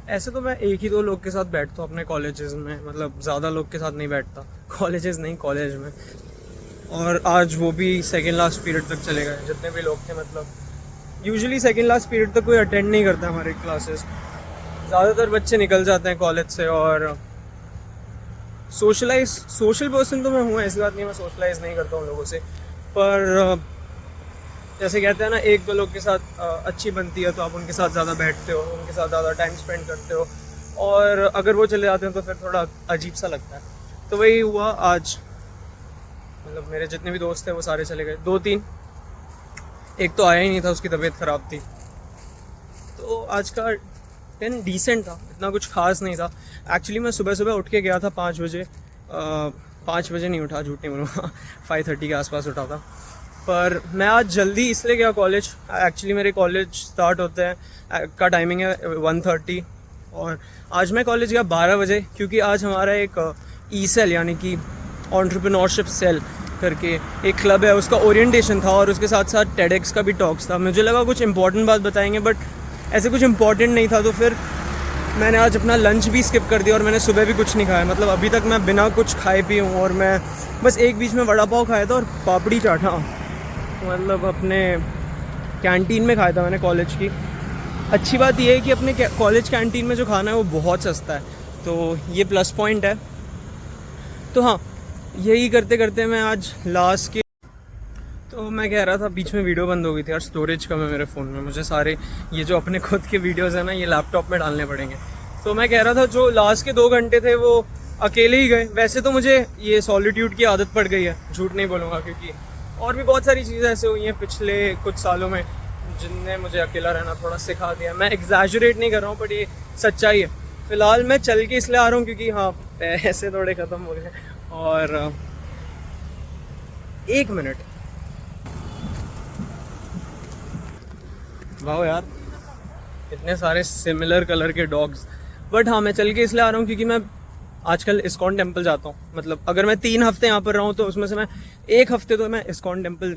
ऐसे तो मैं एक ही दो लोग के साथ बैठता हूँ अपने कॉलेजेस में, मतलब ज़्यादा लोग के साथ नहीं बैठता, कॉलेजेस नहीं कॉलेज में। और आज वो भी सेकेंड लास्ट पीरियड तक चले गए जितने भी लोग थे। मतलब यूजुअली सेकेंड लास्ट पीरियड तक कोई अटेंड नहीं करता हमारे क्लासेस, ज़्यादातर बच्चे निकल जाते हैं कॉलेज से। और सोशल पर्सन तो मैं हूँ, ऐसी बात नहीं मैं सोशलाइज नहीं करता हूँ लोगों से, पर जैसे कहते हैं ना, एक दो लोग के साथ अच्छी बनती है तो आप उनके साथ ज़्यादा बैठते हो, उनके साथ ज़्यादा टाइम स्पेंड करते हो, और अगर वो चले जाते हैं तो फिर थोड़ा अजीब सा लगता है। तो वही हुआ आज, मतलब मेरे जितने भी दोस्त थे वो सारे चले गए, दो तीन, एक तो आया ही नहीं था, उसकी तबीयत ख़राब थी। तो आज का दिन डिसेंट था, इतना कुछ खास नहीं था। एक्चुअली मैं सुबह सुबह उठ के गया था 5 बजे, 5 बजे नहीं उठा, झूठ नहीं बोलूँगा 5:30 के आसपास उठा था। पर मैं आज जल्दी इसलिए गया कॉलेज, एक्चुअली मेरे कॉलेज स्टार्ट होते हैं का टाइमिंग है 1:30, और आज मैं कॉलेज गया 12 बजे, क्योंकि आज हमारा एक ई सेल यानी कि एंटरप्रेन्योरशिप सेल करके एक क्लब है, उसका ओरिएंटेशन था, और उसके साथ साथ टेडेक्स का भी टॉक्स था। मुझे लगा कुछ इंपॉर्टेंट बात बताएंगे, बट ऐसे कुछ इंपॉर्टेंट नहीं था, तो फिर मैंने आज अपना लंच भी स्किप कर दिया, और मैंने सुबह भी कुछ नहीं खाया। मतलब अभी तक मैं बिना कुछ खाए पी हूँ, और मैं बस एक बीच में वड़ा पाव खाया था और पापड़ी चाटा, मतलब अपने कैंटीन में खाया था मैंने कॉलेज की। अच्छी बात यह है कि अपने कॉलेज कैंटीन में जो खाना है वो बहुत सस्ता है, तो ये प्लस पॉइंट है। तो हाँ, यही करते करते मैं आज लास्ट के, तो मैं कह रहा था बीच में वीडियो बंद हो गई थी यार, स्टोरेज कम है मेरे फ़ोन में, मुझे सारे ये जो अपने खुद के वीडियोज़ हैं ना ये लैपटॉप में डालने पड़ेंगे। तो मैं कह रहा था जो लास्ट के 2 घंटे थे वो अकेले ही गए। वैसे तो मुझे ये सॉलिट्यूड की आदत पड़ गई है, झूठ नहीं बोलूँगा, क्योंकि और भी बहुत सारी चीज़ें ऐसे हुई हैं पिछले कुछ सालों में जिनने मुझे अकेला रहना थोड़ा सिखा दिया। मैं एग्जैजरेट नहीं कर रहा हूँ, बट ये सच्चाई है। फ़िलहाल मैं चल के इसलिए आ रहा हूँ क्योंकि हाँ पैसे थोड़े ख़त्म हो गए। और 1 मिनट, वाह यार इतने सारे सिमिलर कलर के डॉग्स। बट हाँ, मैं चल के इसलिए आ रहा हूँ क्योंकि मैं आजकल इस्कॉन टेम्पल जाता हूँ। मतलब अगर मैं 3 हफ्ते यहाँ पर रहा हूँ तो उसमें से मैं 1 हफ्ते तो मैं इस्कॉन टेम्पल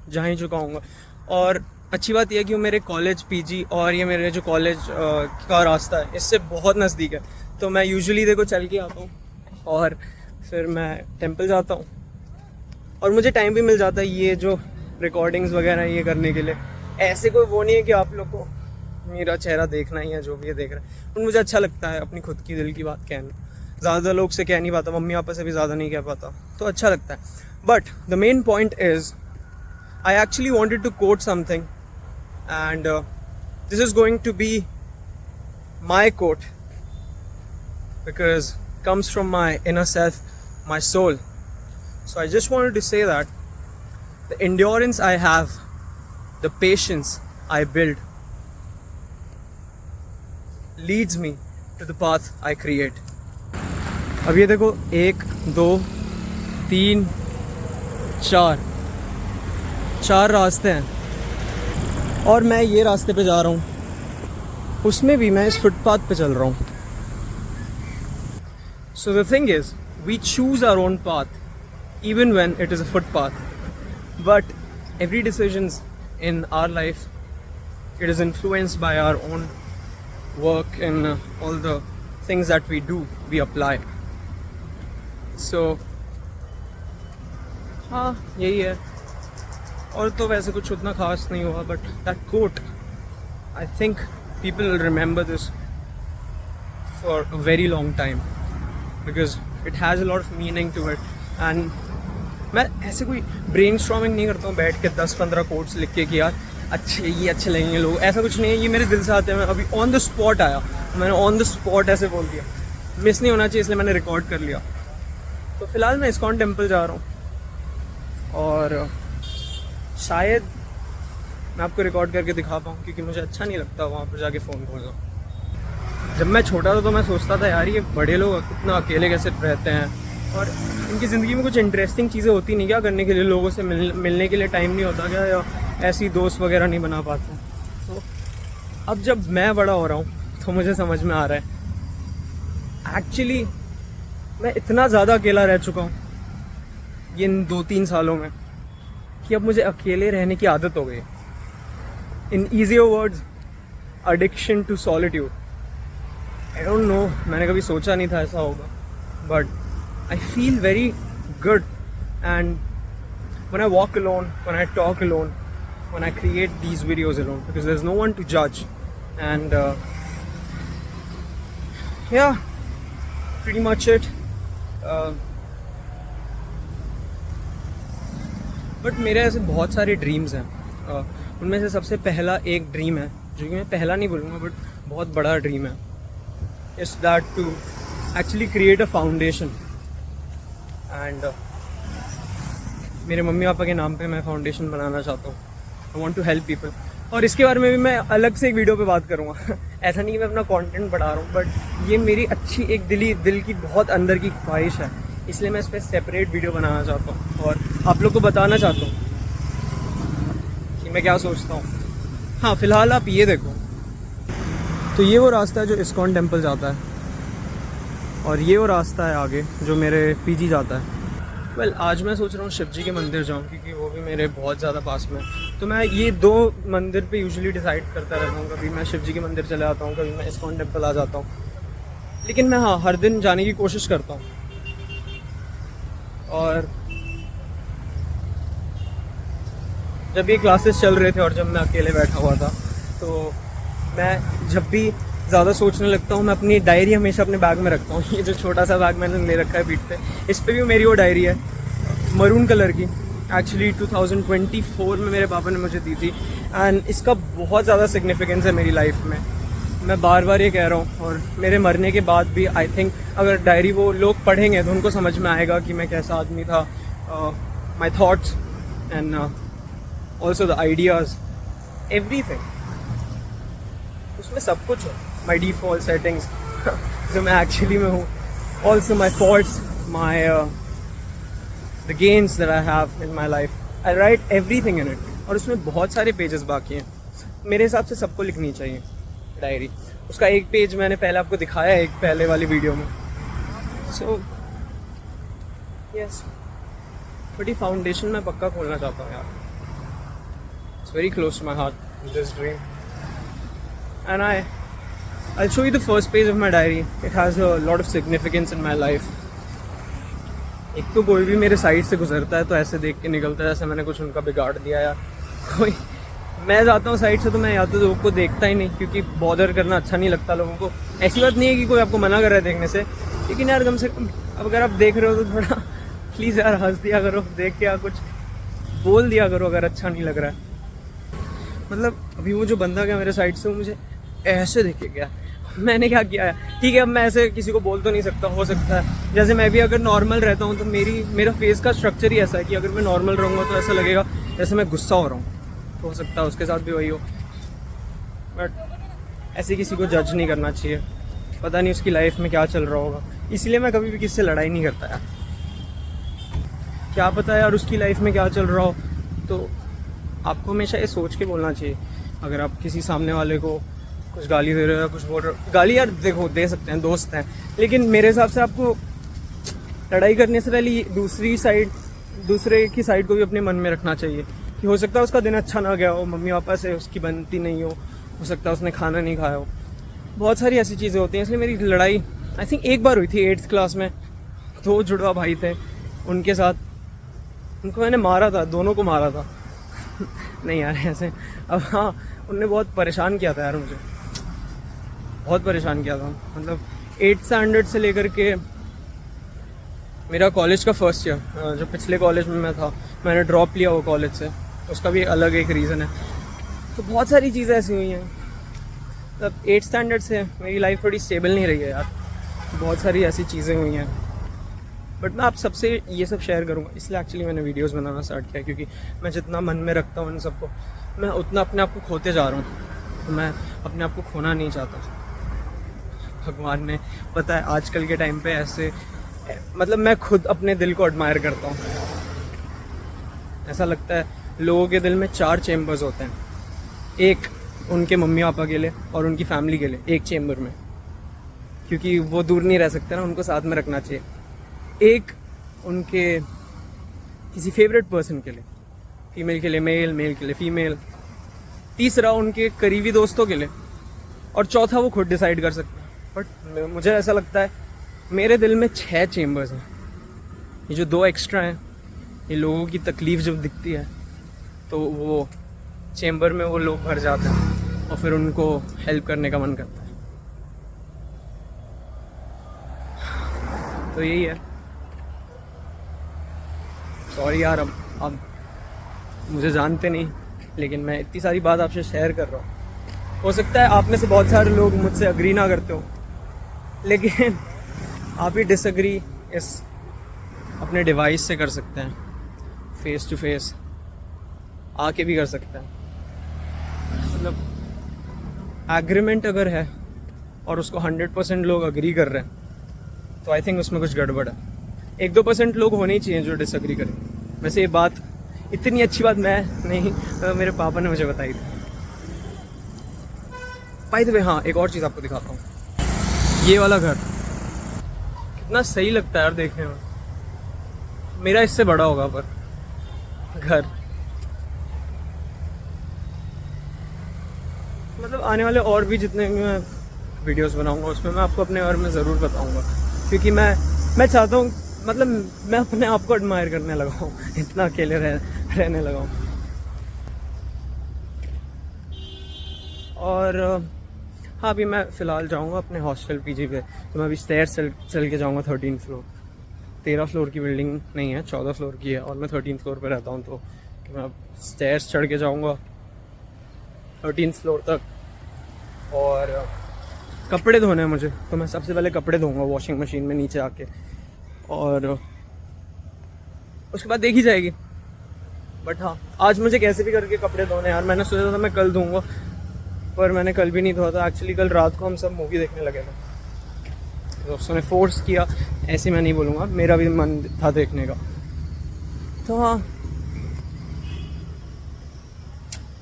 जा ही चुका हूँ। और अच्छी बात यह है कि वो मेरे कॉलेज पीजी और ये मेरे जो कॉलेज का रास्ता है इससे बहुत नज़दीक है। तो मैं यूजुअली देखो चल के आता हूँ और फिर मैं टेम्पल जाता हूँ, और मुझे टाइम भी मिल जाता है ये जो रिकॉर्डिंग्स वगैरह ये करने के लिए। ऐसे कोई वो नहीं है कि आप लोग को मेरा चेहरा देखना ही है, जो भी ये देख रहे हैं। और मुझे अच्छा लगता है अपनी खुद की दिल की बात कहना, ज़्यादा लोग से कह नहीं पाता, मम्मी पापा से भी ज़्यादा नहीं कह पाता, तो अच्छा लगता है। But the main point is I actually wanted to quote something, and this is going to be my quote because comes from my inner self, my soul. So I just wanted to say that the endurance I have, the patience I build, leads me to the path I create. अब ये देखो 1 2 3 4 रास्ते हैं, और मैं ये रास्ते पे जा रहा हूँ, उसमें भी मैं इस फुटपाथ पे चल रहा हूँ। So the thing is, we choose our own path, even when it is a footpath. But every decisions in our life, it is influenced by our own work and all the things that we do, we apply. So, हाँ यही है, और तो वैसे कुछ उतना खास नहीं हुआ, but that quote, I think people will remember this for a very long time. Because it has a lot of meaning to it. And मैं ऐसे कोई ब्रेनस्टॉर्मिंग नहीं करता हूँ बैठ के 10-15 कोट्स लिख के कि यार अच्छे लगेंगे लोग, ऐसा कुछ नहीं है। ये मेरे दिल से आते हैं। मैं अभी ऑन द स्पॉट आया, मैंने ऑन द स्पॉट ऐसे बोल दिया, मिस नहीं होना चाहिए इसलिए मैंने रिकॉर्ड कर लिया। तो फिलहाल मैं इस्कॉन टेम्पल जा रहा हूँ, और शायद मैं आपको रिकॉर्ड करके दिखा पाऊँ, क्योंकि मुझे अच्छा नहीं लगता वहाँ पर जाके फ़ोन खोलना। जब मैं छोटा था तो मैं सोचता था यार ये बड़े लोग कितना अकेले कैसे रहते हैं, और इनकी ज़िंदगी में कुछ इंटरेस्टिंग चीज़ें होती नहीं क्या करने के लिए, लोगों से मिलने के लिए टाइम नहीं होता क्या, या ऐसी दोस्त वगैरह नहीं बना पाते। तो अब जब मैं बड़ा हो रहा हूँ तो मुझे समझ में आ रहा है एक्चुअली मैं इतना ज़्यादा अकेला रह चुका हूँ ये इन 2-3 सालों में, कि अब मुझे अकेले रहने की आदत हो गई। In easier words, addiction to solitude. I don't know, मैंने कभी सोचा नहीं था ऐसा होगा, but I feel very good and when I walk alone, when I talk alone, when I create these videos alone, because there's no one to judge, and yeah, pretty much it. But मेरे ऐसे बहुत सारे dreams हैं, उनमें से सबसे पहला एक ड्रीम है, जो कि मैं पहला नहीं बोलूँगा बट बहुत बड़ा ड्रीम है, is that to actually create a foundation, and मेरे मम्मी पापा के नाम पे मैं फाउंडेशन बनाना चाहता हूँ. I want to help people, और इसके बारे में भी मैं अलग से एक वीडियो पे बात करूँगा. ऐसा नहीं कि मैं अपना कंटेंट बढ़ा रहा हूँ, बट ये मेरी अच्छी एक दिल की बहुत अंदर की ख्वाहिश है, इसलिए मैं इस पर सेपरेट वीडियो बनाना चाहता हूँ और आप लोग को बताना चाहता हूँ कि मैं क्या सोचता हूँ. हाँ, फिलहाल आप ये देखो, तो ये वो रास्ता है जो इस्कॉन टेम्पल जाता है, और ये वो रास्ता है आगे जो मेरे पीजी जाता है. वेल, आज मैं सोच रहा हूँ शिव जी के मंदिर जाऊँ, क्योंकि वो भी मेरे बहुत ज़्यादा पास में है. तो मैं ये 2 मंदिर पे यूजुअली डिसाइड करता रहता हूँ. कभी मैं शिव जी के मंदिर चले आता हूँ, कभी मैं इस्कॉन टेम्पल आ जाता हूँ, लेकिन मैं हाँ हर दिन जाने की कोशिश करता हूँ. और जब ये क्लासेस चल रहे थे और जब मैं अकेले बैठा हुआ था, तो मैं जब भी ज़्यादा सोचने लगता हूँ, मैं अपनी डायरी हमेशा अपने बैग में रखता हूँ. ये जो छोटा सा बैग मैंने ले रखा है पीठ पे, इस पे भी मेरी वो डायरी है, मरून कलर की. एक्चुअली 2024 में मेरे पापा ने मुझे दी थी, एंड इसका बहुत ज़्यादा सिग्निफिकेंस है मेरी लाइफ में. मैं बार बार ये कह रहा हूँ, और मेरे मरने के बाद भी आई थिंक अगर डायरी वो लोग पढ़ेंगे तो उनको समझ में आएगा कि मैं कैसा आदमी था. My thoughts and also the ideas, everything, उसमें सब कुछ है. माई डिफ़ॉल्ट सेटिंग्स जो मैं एक्चुअली में हूँ, also my faults, my the gains that I have in my life. I right everything in it, और उसमें बहुत सारे पेजेस बाकी हैं. मेरे हिसाब से सबको लिखनी चाहिए डायरी. उसका एक पेज मैंने पहले आपको दिखाया है एक पहले वाली वीडियो में. सो यस, बड़ी फाउंडेशन मैं पक्का खोलना चाहता हूँ यार. It's very close to my heart, this dream. And I'll show you the first page of my diary. It has a lot of significance in my life. एक तो कोई भी मेरे साइड से गुजरता है तो ऐसे देख के निकलता है जैसे मैंने कुछ उनका बिगाड़ दिया यार. कोई मैं जाता हूँ साइड से तो मैं या तो लोगों को देखता ही नहीं, क्योंकि बॉदर करना अच्छा नहीं लगता लोगों को. ऐसी बात नहीं है कि कोई आपको मना कर रहा है देखने से, लेकिन यार कम से कम अब अगर आप देख रहे हो तो थोड़ा प्लीज़ यार हंस दिया करो, देख के या कुछ बोल दिया करो अगर अच्छा नहीं लग रहा है. मतलब अभी वो जो बंदा गया मेरे साइड से, वो मुझे ऐसे देख के गया. मैंने क्या किया है, ठीक है, अब मैं ऐसे किसी को बोल तो नहीं सकता. हो सकता है जैसे मैं भी अगर नॉर्मल रहता हूँ तो मेरा फेस का स्ट्रक्चर ही ऐसा है कि अगर मैं नॉर्मल रहूँगा तो ऐसा लगेगा जैसे मैं गुस्सा हो रहा हूँ. तो हो सकता है उसके साथ भी वही हो, बट ऐसे किसी को जज नहीं करना चाहिए. पता नहीं उसकी लाइफ में क्या चल रहा होगा, इसलिए मैं कभी भी किसी से लड़ाई नहीं करता यार. क्या पता यार उसकी लाइफ में क्या चल रहा हो. तो आपको हमेशा ये सोच के बोलना चाहिए. अगर आप किसी सामने वाले को कुछ गाली दे रहे हो या कुछ बोल रहे हो, गाली यार देखो दे सकते हैं, दोस्त हैं, लेकिन मेरे हिसाब से आपको लड़ाई करने से पहले दूसरे की साइड को भी अपने मन में रखना चाहिए कि हो सकता है उसका दिन अच्छा ना गया हो, मम्मी पापा से उसकी बनती नहीं हो सकता है उसने खाना नहीं खाया हो. बहुत सारी ऐसी चीज़ें होती हैं. इसलिए मेरी लड़ाई आई थिंक एक बार हुई थी 8th क्लास में. 2 जुड़वा भाई थे, उनके साथ, उनको मैंने मारा था, दोनों को मारा था. नहीं यार ऐसे, अब हाँ उनने बहुत परेशान किया था यार, मुझे बहुत परेशान किया था. मतलब 8th स्टैंडर्ड से लेकर के मेरा कॉलेज का फर्स्ट ईयर, जो पिछले कॉलेज में मैं था, मैंने ड्रॉप लिया वो कॉलेज से. उसका भी अलग एक रीज़न है. तो बहुत सारी चीज़ें ऐसी हुई हैं. तब 8th स्टैंडर्ड से मेरी लाइफ थोड़ी स्टेबल नहीं रही है यार. बहुत सारी ऐसी चीज़ें हुई हैं, बट मैं आप सबसे ये सब शेयर करूँगा. इसलिए एक्चुअली मैंने वीडियोस बनाना स्टार्ट किया, क्योंकि मैं जितना मन में रखता हूँ इन सबको, मैं उतना अपने आप को खोते जा रहा हूँ. तो मैं अपने आप को खोना नहीं चाहता. भगवान ने पता है आजकल के टाइम पे ऐसे, मतलब मैं खुद अपने दिल को एडमायर करता हूँ. ऐसा लगता है लोगों के दिल में 4 चेम्बर्स होते हैं. एक उनके मम्मी पापा के लिए और उनकी फैमिली के लिए एक चेम्बर में, क्योंकि वो दूर नहीं रह सकते ना, उनको साथ में रखना चाहिए. एक उनके किसी फेवरेट पर्सन के लिए, फीमेल के लिए मेल, मेल के लिए फीमेल. तीसरा उनके करीबी दोस्तों के लिए, और चौथा वो खुद डिसाइड कर सकते हैं. बट मुझे ऐसा लगता है मेरे दिल में 6 चेम्बर्स हैं। ये जो 2 एक्स्ट्रा हैं, ये लोगों की तकलीफ़ जब दिखती है तो वो चेम्बर में वो लोग भर जाते हैं और फिर उनको हेल्प करने का मन करता है। तो यही है। सॉरी यार, अब मुझे जानते नहीं, लेकिन मैं इतनी सारी बात आपसे शेयर कर रहा हूँ। हो सकता है आप में से बहुत सारे लोग मुझसे अग्री ना करते हो, लेकिन आप ही डिसअग्री इस अपने डिवाइस से कर सकते हैं, फेस टू फेस आके भी कर सकते हैं। मतलब एग्रीमेंट अगर है और उसको 100% लोग अग्री कर रहे हैं तो आई थिंक उसमें कुछ गड़बड़ है। 1-2% लोग होने ही चाहिए जो डिसअग्री करें। वैसे ये बात, इतनी अच्छी बात मैं नहीं, मेरे पापा ने मुझे बताई थी। बाय द वे, हाँ, एक और चीज़ आपको दिखाता हूँ। ये वाला घर कितना सही लगता है यार देखने में। मेरा इससे बड़ा होगा पर घर, मतलब आने वाले और भी जितने भी मैं वीडियोस बनाऊंगा उसमें मैं आपको अपने बारे में ज़रूर बताऊंगा, क्योंकि मैं चाहता हूँ, मतलब मैं अपने आप को एडमायर करने लगा हूँ, इतना अकेले रहने लगा हूँ। और हाँ, अभी मैं फ़िलहाल जाऊँगा अपने हॉस्टल पीजी पे, तो मैं अभी स्टेयर्स चल के जाऊँगा 13 फ्लोर। 13 फ्लोर की बिल्डिंग नहीं है, 14 फ्लोर की है और मैं 13 फ्लोर पे रहता हूँ, तो मैं स्टेयर्स चढ़ के जाऊँगा 13 फ्लोर तक। और कपड़े धोने हैं मुझे, तो मैं सबसे पहले कपड़े धोऊंगा वॉशिंग मशीन में नीचे आके, और उसके बाद देखी जाएगी। बट हाँ, आज मुझे कैसे भी करके कपड़े धोने यार। मैंने सोचा था मैं कल धोऊंगा, पर मैंने कल भी नहीं धोया था। एक्चुअली कल रात को हम सब मूवी देखने लगे थे, दोस्तों ने फोर्स किया, ऐसे मैं नहीं बोलूँगा, मेरा भी मन था देखने का। तो हाँ,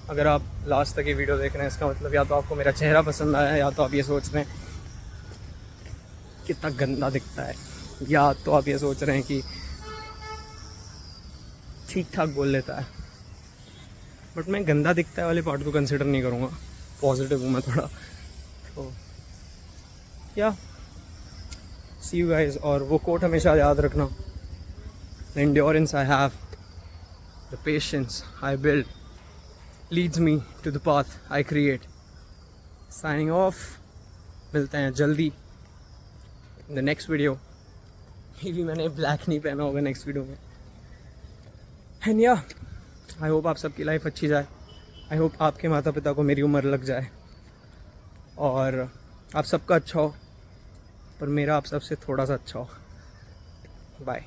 अगर आप लास्ट तक ये वीडियो देख रहे हैं, इसका मतलब या तो आपको मेरा चेहरा पसंद आया है, या तो आप ये सोच रहे हैं कितना गंदा दिखता है, या तो आप ये सोच रहे हैं कि ठीक ठाक बोल लेता है। बट मैं गंदा दिखता है वाले पार्ट को कंसिडर नहीं करूँगा, पॉजिटिव हूँ मैं थोड़ा। तो या सी यू गाइस। और वो कोट हमेशा याद रखना, the endurance I have, the patience I build leads me to the path I create. Signing off. मिलते हैं जल्दी in the next video. ये भी मैंने ब्लैक नहीं पहना होगा नेक्स्ट वीडियो में। एंड या, आई होप आप सबकी लाइफ अच्छी जाए। आई होप आपके माता पिता को मेरी उम्र लग जाए और आप सबका अच्छा हो, पर मेरा आप सबसे थोड़ा सा अच्छा हो। बाय।